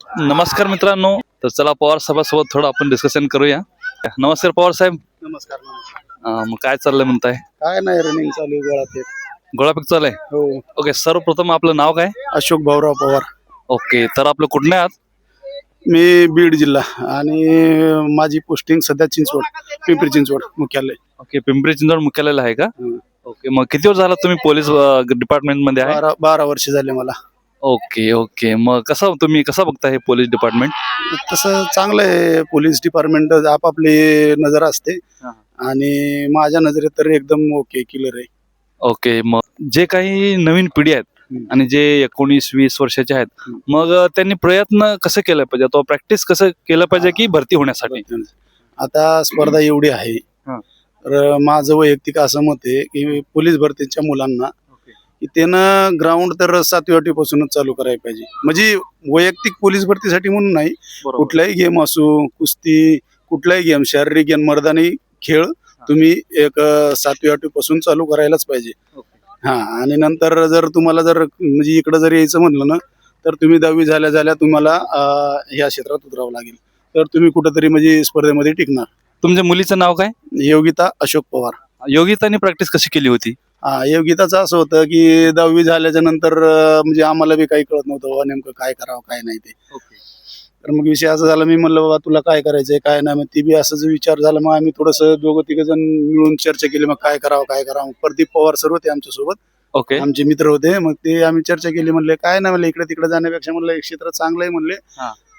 नमस्कार मित्रांनो. तर चला पवार साहेबांसोबत थोडं आपण डिस्कशन करूया. नमस्कार पवार साहेब. नमस्कार. मग काय चाललंय म्हणताय? काय नाही, रनिंग चालू आहे गोळाफेक. गोळाफेक चालू आहे. हो. ओके, सर्वप्रथम आपलं नाव काय? अशोक भाऊराव पवार. ओके, तर आपलं कुठले आहात? मी बीड जिल्हा आणि माझी पोस्टिंग सध्या चिंचवड, पिंपरी चिंचवड मुख्यालय. ओके, पिंपरी चिंचवड मुख्यालयाला आहे का? हं. ओके, मग किती वर्ष झाला तुम्ही पोलीस डिपार्टमेंट मध्ये आहे? 12 वर्ष झाले मला. ओके ओके, मग तुम्ही कसं बघता हे पोलीस डिपार्टमेंट? तसं चांगलं आहे. पोलीस डिपार्टमेंट आपापली नजर असते आणि माझ्या नजरेत तर एकदम ओके, क्लिअर आहे. ओके, मग जे काही नवीन पिढी आहेत आणि जे 19-20 वर्षाचे आहेत, मग त्यांनी प्रयत्न कसे केले पाहिजे, तो प्रॅक्टिस कसं केलं पाहिजे की भरती होण्यासाठी? आता स्पर्धा एवढी आहे, हा. तर माझं वैयक्तिक असं मत आहे की पोलीस भरतीच्या मुलांना की त्यानं ग्राउंड तर 7वी 8वी पासूनच चालू करायला पाहिजे. म्हणजे वैयक्तिक पोलीस भरतीसाठी म्हणून नाही, कुठलाही गेम असो, कुस्ती, कुठलाही गेम, शारीरिक गेम, मर्दानी खेळ तुम्ही एक 7वी 8वी पासून चालू करायलाच पाहिजे. हा, आणि नंतर जर तुम्हाला म्हणजे इकडे जर यायचं म्हणलं ना, तर तुम्ही 10वी झाल्या तुम्हाला ह्या क्षेत्रात उतरावं लागेल, तर तुम्ही कुठेतरी म्हणजे स्पर्धेमध्ये टिकणार. तुमच्या मुलीचं नाव काय? योगिता अशोक पवार. योगिताने प्रॅक्टिस कशी केली होती? योगिताचं असं होतं की 10वी झाल्याच्या नंतर म्हणजे आम्हाला बी काही कळत नव्हतं बाबा नेमकं काय करावं काय नाही ते. तर मग विषय असा झाला, मी म्हणलं बाबा तुला काय करायचंय काय नाही, मग ती बी असंच विचार झाला. मग आम्ही थोडंसं 2-3 जण मिळून चर्चा केली, मग काय करावं. प्रदीप पवार सर होते आमच्यासोबत, ओके, आमचे मित्र होते. मग ते आम्ही चर्चा केली, म्हणले काय नाही, म्हणलं इकडे तिकडे जाण्यापेक्षा म्हणलं एक क्षेत्र चांगलं आहे म्हणले.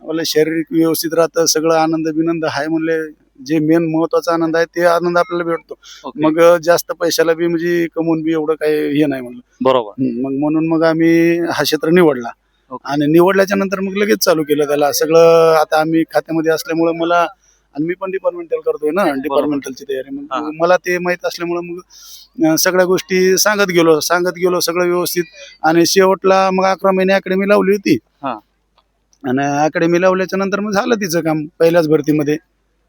म्हणलं शारीरिक व्यवस्थित राहतं, सगळं आनंद बिनंद आहे म्हणले. जे मेन महत्वाचा आनंद आहे ते आनंद आपल्याला भेटतो. मग जास्त पैशाला बी म्हणजे कमवून बी एवढं काही हे नाही म्हणलं. बरोबर. मग म्हणून मग आम्ही हा क्षेत्र निवडला आणि निवडल्याच्या नंतर मग लगेच चालू केलं त्याला सगळं. आता आम्ही खात्यामध्ये असल्यामुळे मला, आणि मी पण डिपार्टमेंटल करतोय ना, डिपार्टमेंटलची तयारी, मग मला ते माहित असल्यामुळे मग सगळ्या गोष्टी सांगत गेलो सगळं व्यवस्थित. आणि शेवटला मग 11 महिने अकॅडमी लावली होती आणि अकॅडमी लावल्याच्या नंतर मग झालं तिचं काम पहिल्याच भरतीमध्ये.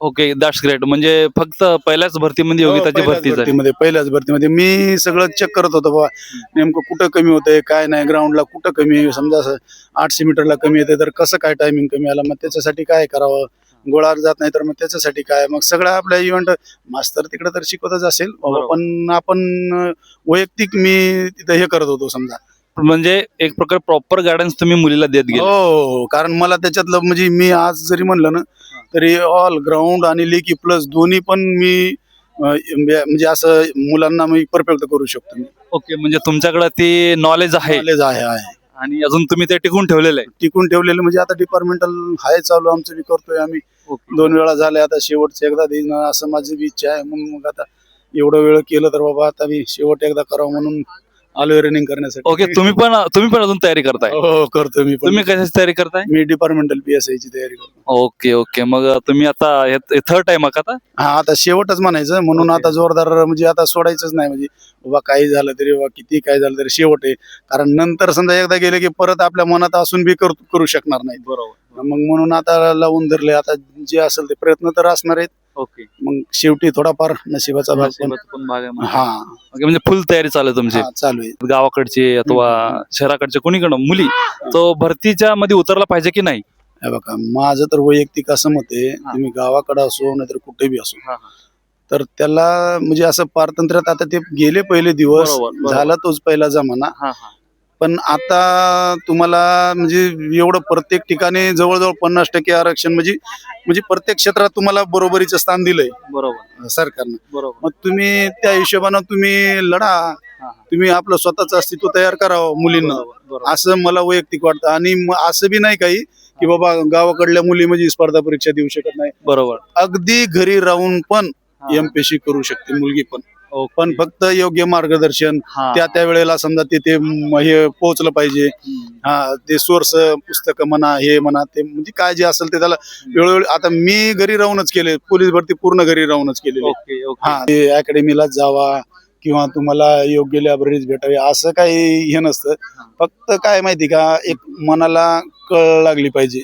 Okay, that's great. म्हणजे फक्त पहिल्याच भरतीमध्ये योगिताची भरती झाली? पहिल्याच भरतीमध्ये मी सगळं चेक करत होतो बाबा, नेमकं कुठं कमी होतंय काय नाही, ग्राउंडला कुठं कमी, समजा 800 मीटरला कमी येते तर कसं काय टायमिंग कमी आला, मग त्याच्यासाठी काय करावं, गोळावर जात नाही तर मग त्याच्यासाठी काय. मग सगळं आपल्या इव्हेंट मास्तर तिकडे तर शिकवतच असेल बाबा, पण आपण वैयक्तिक मी तिथं हे करत होतो समजा. म्हणजे एक प्रकार प्रॉपर गायडन्स तुम्ही मुलीला देत गेले? हो, कारण मला त्याच्यातलं म्हणजे मी आज जरी म्हणलं ना तरी ऑल ग्राउंड आणि लेकी प्लस दोन्ही पण मी म्हणजे असं मुलांना मी परफेक्ट करू शकतो. ओके, म्हणजे तुमच्याकडे ती नॉलेज आहे आणि अजून तुम्ही ते टिकून ठेवलेलं आहे? टिकून ठेवलेलं म्हणजे आता डिपार्टमेंटल हाय चालू आमचं, बी करतोय आम्ही. 2 वेळा झाले, आता शेवटचं एकदा देईन असं माझी बी इच्छा आहे. म्हणून मग आता एवढं वेळ केलं तर बाबा आता मी शेवट एकदा करावं म्हणून आलोय रनिंग करण्यासाठी. ओके, तुम्ही पण अजून तयारी करताय? हो, करतोय मी पण. तुम्ही कशाची तयारी करताय? मी डिपार्टमेंटल PSI ची तयारी करतो. ओके ओके, मग तुम्ही आता थर्ड टाइम का आता? हा, आता शेवटच म्हणायचं म्हणून आता जोरदार म्हणजे आता सोडायचंच नाही, म्हणजे बाबा काही झालं तरी बाबा किती काय झालं तरी शेवट आहे. कारण नंतर समजा एकदा गेले की परत आपल्या मनात असून बी करू शकणार नाही. बरोबर. मग म्हणून आता लावून धरले. आता जे असेल ते प्रयत्न तर असणार आहेत. ओके, मग शेवटी थोडाफार नशिबाचा भाग पण. हा, म्हणजे फुल तयारी चालू आहे तुमची? चालू आहे. गावाकडचे अथवा शहराकडचे कोणीकडं मुली तो भरतीच्या मध्ये उतरला पाहिजे की नाही? हे बघा, माझं तर वैयक्तिक असं मत आहे, तुम्ही गावाकडे असो नाहीतर कुठे बी असो, तर त्याला म्हणजे असं पारतंत्र्यात आता ते गेले पहिले दिवस, झाला तोच पहिला जमाना. पण आता तुम्हाला म्हणजे एवढं प्रत्येक ठिकाणी जवळजवळ 50% आरक्षण म्हणजे प्रत्येक क्षेत्रात तुम्हाला बरोबरीचं स्थान दिलंय बरोबर सरकारनं. मग तुम्ही त्या हिशोबानं तुम्ही लढा, तुम्ही आपलं स्वतःचं अस्तित्व तयार करावं मुलींना, असं मला वैयक्तिक वाटतं. आणि असं बी नाही काही की बाबा गावाकडल्या मुली म्हणजे स्पर्धा परीक्षा देऊ शकत नाही. बरोबर, अगदी घरी राहून पण MPSC करू शकते मुलगी पण फक्त योग्य मार्गदर्शन त्या वेळेला समजा तिथे हे पोहोचलं पाहिजे. ते सोर्स पुस्तक म्हणा, हे म्हणा, ते म्हणजे काय जे असेल ते त्याला वेळोवेळी. आता मी घरी राहूनच केले, पोलीस भरती पूर्ण घरी राहूनच केलेली. ते अकॅडमीलाच जावा किंवा तुम्हाला योग्य लायब्ररीज भेटावी असं काही हे नसतं. फक्त काय माहिती का, एक मनाला कळ लागली पाहिजे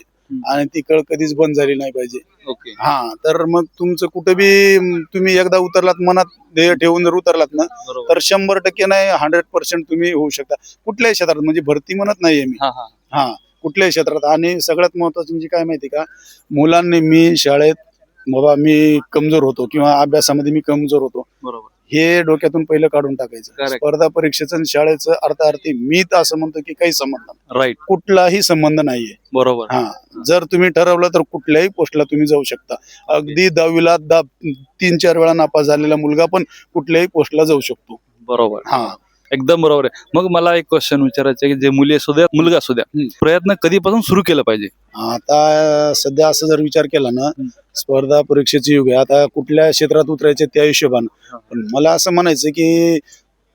आणि ती कळ कधीच बंद झाली नाही पाहिजे. तर मग तुमचं कुठे बी तुम्ही एकदा उतरलात, मनात ध्येय ठेवून जर उतरलात ना, तर 100% नाही 100% तुम्ही होऊ शकता कुठल्याही क्षेत्रात. म्हणजे भरती म्हणत नाहीये मी, कुठल्याही क्षेत्रात. आणि सगळ्यात महत्वाचं म्हणजे काय माहिती का, मुलांनी मी शाळेत बाबा मी कमजोर होतो किंवा अभ्यासामध्ये मी कमजोर होतो बरोबर. हे डोक्यातून पहिलं काढून टाकायचं. Correct. स्पर्धा परीक्षेचं आणि शाळेचं अर्थार्थी मी तर असं म्हणतो की काही संबंध नाही. राईट. कुठलाही संबंध नाहीये. बरोबर. हा, जर तुम्ही ठरवलं तर कुठल्याही पोस्टला तुम्ही जाऊ शकता. अगदी 10वीला 3-4 वेळा नापास झालेला मुलगा पण कुठल्याही पोस्टला जाऊ शकतो. बरोबर. हा, एकदम बरोबर आहे. मग मला एक क्वेश्चन विचारायचं आहे की जे मुली असू द्या मुलगा असू द्या, प्रयत्न कधीपासून सुरू केलं पाहिजे? आता सध्या असं जर विचार केला ना, स्पर्धा परीक्षेचे युग आहे. आता कुठल्या क्षेत्रात उतरायचे त्या हिशोबानं. पण मला असं म्हणायचं की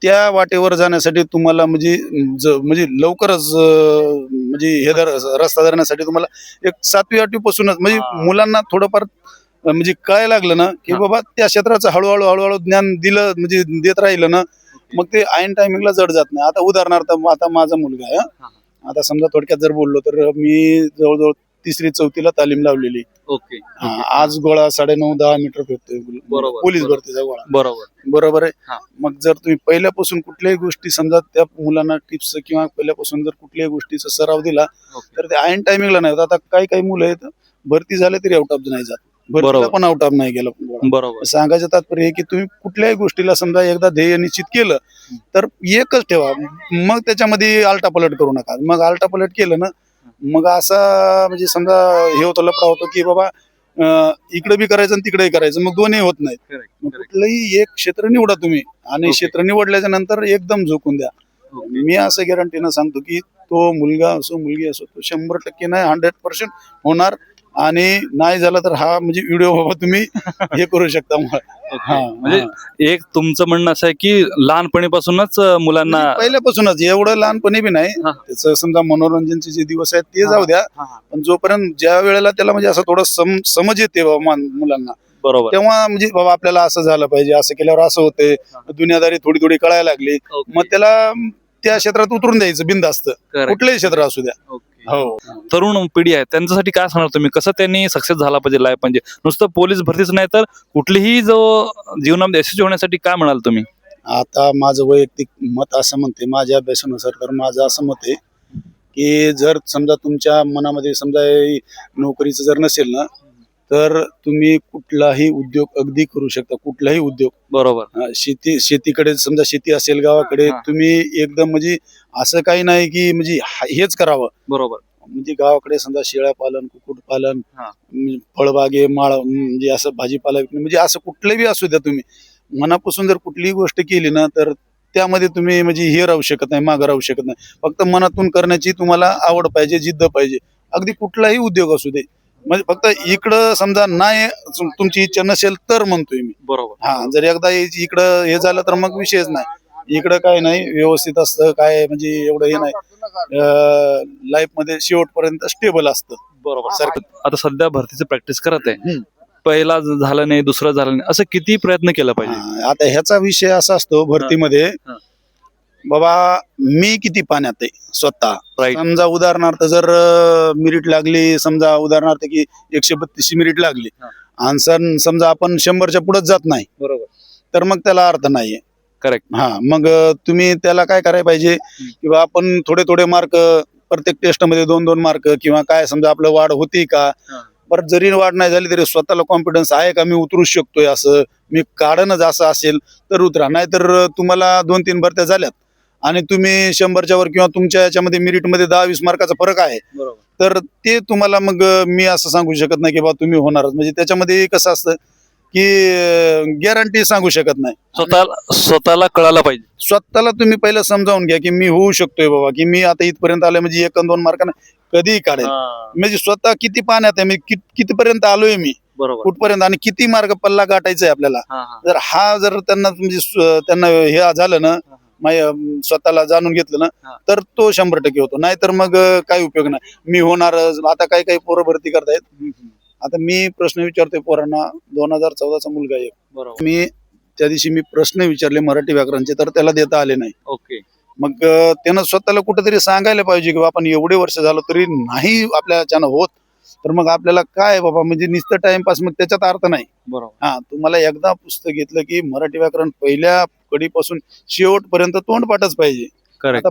त्या वाटेवर जाण्यासाठी तुम्हाला म्हणजे लवकरच म्हणजे रस्ता धरण्यासाठी तुम्हाला एक 7वी 8वी पासूनच म्हणजे मुलांना थोडंफार म्हणजे कळायला लागलं ना की बाबा त्या क्षेत्राचं हळूहळू ज्ञान दिलं म्हणजे देत राहिलं ना, मग ते ऐन टायमिंगला जड जात नाही. आता उदाहरणार्थ आता माझा मुलगा आहे. आता समजा थोडक्यात जर बोललो तर मी जवळजवळ 3री-4थीला तालीम लावलेली. ओके. आज गोळा 9.5-10 मीटर फेकतोय. बरोबर. पोलीस भरतीचा गोळा. बरोबर. बरोबर आहे. हा. मग जर तुम्ही पहिल्यापासून कुठल्याही गोष्टी समजा त्या मुलांना टिप्स किंवा पहिल्यापासून जर कुठल्याही गोष्टीचा सराव दिला तर ते ऐन टायमिंगला नाही होत. आता काही मुलं आहेत भरती झाले तरी आउट ऑफ नाही जात. भरतीला बरोबर. पण आउट ऑफ नाही गेला. बरोबर. सांगायचं तात्पर्य हे की तुम्ही कुठल्याही गोष्टीला समजा एकदा ध्येय निश्चित केलं तर एकच ठेवा. मग त्याच्यामध्ये आलटापलट करू नका. मग आलटापलट केलं ना, मग असा म्हणजे समजा हे होतं लफडा होतो की बाबा इकडे बी करायचं आणि तिकडेही करायचं, मग दोन्ही होत नाहीत. Correct. मग कुठलंही एक क्षेत्र निवडा तुम्ही आणि Okay. क्षेत्र निवडल्याच्या नंतर एकदम झोकून द्या. मी असं गॅरंटीनं सांगतो की तो मुलगा असो मुलगी असो तो 100% नाही 100% होणार. आणि नाही झालं तर हा म्हणजे व्हिडिओ बाबा तुम्ही हे करू शकता. म्हणजे एक तुमचं म्हणणं असं आहे की लहानपणीपासूनच मुलांना म्हणजे पहिल्यापासूनच एवढं लहानपणी बी नाही. त्याचं समजा मनोरंजनचे जे दिवस आहेत ते जाऊ द्या, पण जोपर्यंत ज्या वेळेला त्याला म्हणजे असं थोडं समज येते बाबा मुलांना, बरोबर तेव्हा म्हणजे बाबा आपल्याला असं झालं पाहिजे, असं केल्यावर असं होते, दुनियादारी थोडी थोडी कळायला लागली, मग त्याला त्या क्षेत्रात उतरून द्यायचं बिनधास्त. कुठलंही क्षेत्र असू द्या. हो. तरुण पिढी आहे त्यांच्यासाठी काय सांगणार तुम्ही, कसं त्यांनी सक्सेस झाला पाहिजे लाईफ, म्हणजे नुसतं पोलीस भरतीच नाही तर कुठलीही जो जीवनामध्ये यशस्वी होण्यासाठी काय म्हणाल तुम्ही? आता माझं वैयक्तिक मत असं म्हणते, माझ्या अभ्यासानुसार तर माझं असं मत आहे की जर समजा तुमच्या मनामध्ये समजा नोकरीचं जर नसेल ना तर तुम्ही कुठलाही उद्योग अगदी करू शकता. कुठलाही उद्योग. बरोबर. शेतीकडे समजा शेती असेल गावाकडे, तुम्ही एकदम म्हणजे असं काही नाही की म्हणजे हेच करावं. बरोबर. म्हणजे गावाकडे समजा शेळ्या पालन, कुक्कुट पालन, फळबागे, माळ म्हणजे असं भाजीपाला म्हणजे असं कुठलंही बी असू द्या, तुम्ही मनापासून जर कुठलीही गोष्ट केली ना तर त्यामध्ये तुम्ही म्हणजे हे राहू शकत नाही, मागं राहू शकत नाही. फक्त मनातून करण्याची तुम्हाला आवड पाहिजे, जिद्द पाहिजे. अगदी कुठलाही उद्योग असू दे, म्हणजे फक्त इकडं समजा नाही तुमची इच्छा नसेल तर म्हणतोय मी. बरोबर. जर एकदा इकडं हे झालं तर मग विषयच नाही. इकडं काय नाही, व्यवस्थित असतं, काय म्हणजे एवढं हे नाही, लाईफ मध्ये शेवटपर्यंत स्टेबल असतं. बरोबर. सारखं आता सध्या भरतीची प्रॅक्टिस करत आहे, पहिला झालं नाही, दुसरं झालं नाही, असं किती प्रयत्न केला पाहिजे? आता ह्याचा विषय असा असतो भरतीमध्ये, बाबा मी किती पाण्यात आहे स्वतः. समजा उदाहरणार्थ जर मिरिट लागली, समजा उदाहरणार्थ की 132 मिरिट लागली आणि समजा आपण 100च्या पुढे जात नाही, बरोबर, तर मग त्याला अर्थ नाहीये. करेक्ट. मग तुम्ही त्याला काय करायला पाहिजे किंवा आपण थोडे थोडे मार्क प्रत्येक टेस्ट मध्ये 2-2 मार्क किंवा काय समजा आपलं वाढ होती का, बरं जरी वाढ नाही झाली तरी स्वतःला कॉन्फिडन्स आहे का मी उतरू शकतोय, असं मी काढणं असं असेल तर उतरा. नाहीतर तुम्हाला 2-3 भरत्या झाल्यात आणि तुम्ही 100च्या वर किंवा तुमच्या याच्यामध्ये मेरिटमध्ये 10-20 मार्काचा फरक आहे, तर ते तुम्हाला मग मी असं सांगू शकत नाही की बा तुम्ही होणारच. म्हणजे त्याच्यामध्ये कसं असतं की गॅरंटी सांगू शकत नाही. स्वतःला कळायला पाहिजे. स्वतःला तुम्ही पहिलं समजावून घ्या की मी होऊ शकतोय बाबा, की मी आता इथपर्यंत आलोय म्हणजे 1-2 मार्काने कधीही काढेल. म्हणजे स्वतः किती पाण्यात आहे, मी कितीपर्यंत आलोय, मी कुठपर्यंत आणि किती मार्ग पल्ला गाठायचा आहे आपल्याला. जर त्यांना म्हणजे त्यांना हे झालं ना, स्वतःला जाणून घेतलं ना तर तो 100% होतो. नाहीतर मग काही उपयोग नाही. मी होणार. आता काही पोरं भरती करतायत. आता मी प्रश्न विचारतोय पोरांना, 2014चा मुलगा आहे, मी त्या दिवशी मी प्रश्न विचारले मराठी व्याकरणचे तर त्याला देता आले नाही. ओके. मग त्यानं स्वतःला कुठेतरी सांगायला पाहिजे की आपण एवढे वर्ष झालो तरी नाही आपल्याच्यानं होत, तर मग आपल्याला काय बाबा म्हणजे नुसतं टाइमपास, मग त्याच्यात अर्थ नाही. बरोबर. तुम्हाला एकदा पुस्तक घेतलं की मराठी व्याकरण पहिल्या कडीपासून शेवटपर्यंत तोंडपाठच पाहिजे. Correct. आता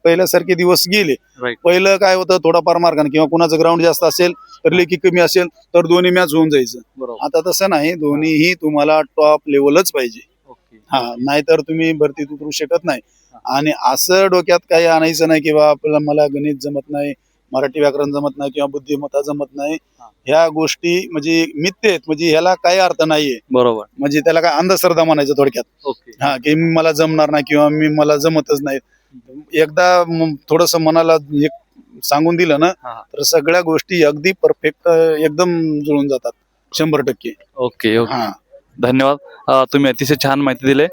पहिल्यासारखे दिवस गेले. Right. पहिलं काय होतं, थोडाफार मार्गाने किंवा कुणाचं ग्राउंड जास्त असेल तर लेखी कमी असेल तर दोन्ही मॅच होऊन जायचं. बरोबर. आता तसं नाही, दोन्हीही तुम्हाला टॉप लेवलच पाहिजे. ओके. हा, नाहीतर तुम्ही भरतीत उतरू शकत नाही. आणि असं डोक्यात काही आणायचं नाही किंवा आपल्याला मला गणित जमत नाही, मराठी व्याकरण जमत नाही किंवा बुद्धिमत्ता जमत नाही. हा. ह्या गोष्टी म्हणजे मिथ्य आहेत, म्हणजे ह्याला काही अर्थ नाहीये. बरोबर. म्हणजे त्याला काय अंधश्रद्धा म्हणायचं थोडक्यात. ओके. हा, की मला जमणार नाही किंवा मला जमतच नाही. एकदा थोडस मनाला एक सांगून दिलं ना, हा. तर सगळ्या गोष्टी अगदी परफेक्ट एकदम जुळून जातात 100%. ओके. ओके. हा, धन्यवाद. तुम्ही अतिशय छान माहिती दिली.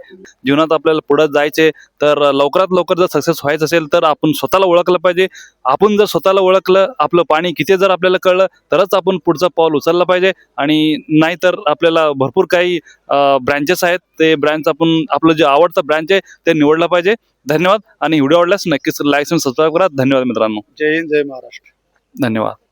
जीवनात आपल्याला पुढे जायचे तर लवकरात लवकर जर सक्सेस व्हायचं असेल तर आपण स्वतःला ओळखलं पाहिजे. आपण जर स्वतःला ओळखलं, आपलं पाणी किती जर आपल्याला कळलं तरच आपण पुढचं पाऊल उचललं पाहिजे. आणि नाहीतर आपल्याला भरपूर काही ब्रँचेस आहेत, ते ब्रँच आपण आपलं जे आवडतं ब्रँच आहे ते निवडलं पाहिजे. धन्यवाद. आणि व्हिडिओ आवडल्यास नक्कीच लाईक आणि सबस्क्राईब करा. धन्यवाद मित्रांनो. जय हिंद, जय महाराष्ट्र. धन्यवाद.